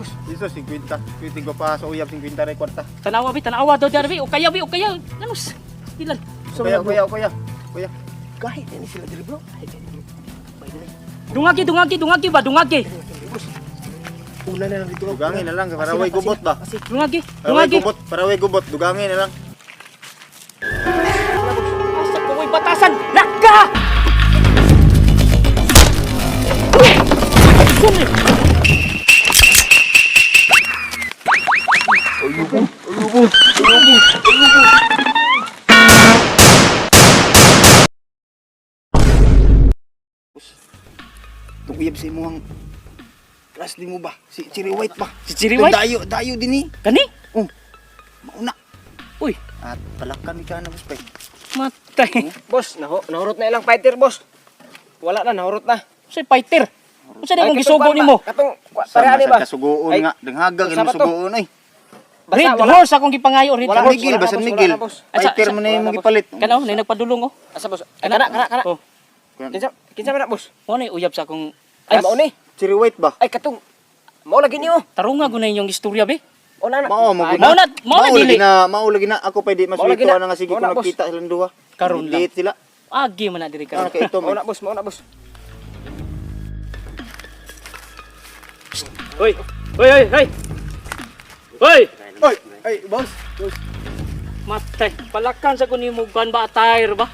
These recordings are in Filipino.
Bos, iso 50. Pwede ko pa sa uyab 50 rin kwarta. Tanawa daw dyan, o kaya, ano, ilan? Kuya. Kahit ini sila diri bro. Dungagi ba, dungagi. Bos. Una na lang dito. Dugangin na lang, para way gubot ba? Dungagi. Para way gubot, dugangin na lang. Asa ko may batasan, laka! Tuyab sa imo ang class mo ba? Si Cherry White ba? Si Cherry White? Dayo din eh. Kani? Mauna. Uy, At palakan ka na, boss. matay. Boss, nahurot na ilang fighter, boss. Wala na, nahurot na. Sa'y fighter. Kung saan mong gisubo ni mo? Katong, Sama pareha sa ba? kasugoon Ay, nga. Denghagang sama mo to. sugoon ay. Red wala. horse akong gipangayo, red Wala, horse. Miguel, wala na, basta boss, Miguel. wala na, boss. Fighter Asa- mo na yung wala, mga boss. gipalit. Kana, na nagpadulong, oh. Asa, boss? Ay, kana. Oh, Kinsa man na, boss? mo na uyab sa akong... Ay, mao ni. Cherry White ba? Ay, katong, mao lagi niyo. Tarunga ko na inyong istorya, be. O na. Mao mo Mao na dili. Maulagi na ako pa di Mao lagi maswito na. na nga sige Mao ko na, boss. nakita silang duha. Karon lang. Liit sila. Agi man na diri Ano ka. kay ito Mao man. na, boss. Mao na, boss. Hoy. Hoy! Ay, boss. Matay. Palakan sa kunin mo ban ba attire ba?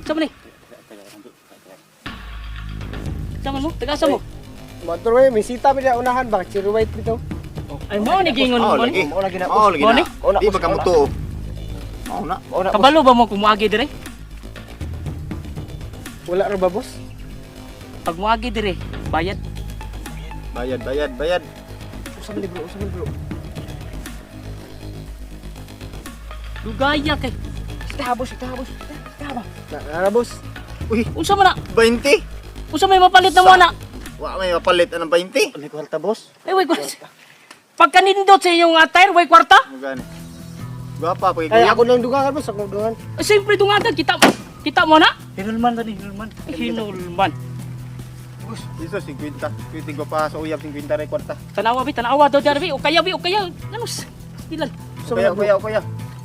Sama ni. Sama mo, tagasa mo. Motor way, misita mi na unahan ba? Cherry White dito. Ay mo ni gingon mo lagi. ni. Mao lagi na, Oh, boss. lagi Mao ni? na. Di ba ka mo tuo? Mao na. Mao na, boss. Kabalo ba mo kumuagi dire? Wala ra ba, boss? Pag muagi dire, bayad. Bayad. Usa man bro. Dugaya kay. Ita, boss. Ita ba? Na, boss. Uy, Unsa man na? 20. Unsa may mapalit na mo na? Wa may mapalit ng 20. Ano ko halta boss? Ay way kwarta. Pagka nindot sa inyong attire, way kwarta? Magani. Gwapa pa Ay, kay ako nang dugangan, boss. Ako dugangan. Ay siyempre dungagan kita mo na? Hinulman tani, hinulman. Hinulman. Boss, iso 50. Pwede ko pa sa uyab 50 rin kwarta. Tanawa daw dyan, o kaya, ano, ilan?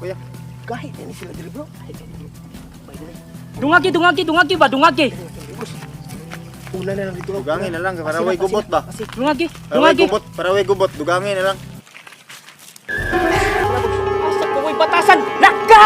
Kuya. Kahit ini sila diri bro. Dungagi ba, dungagi. Bos. Una na lang dito. Dugangin na lang, para way gubot ba? Dungagi. Para way gubot, dugangin na lang. Asa ko may batasan, laka!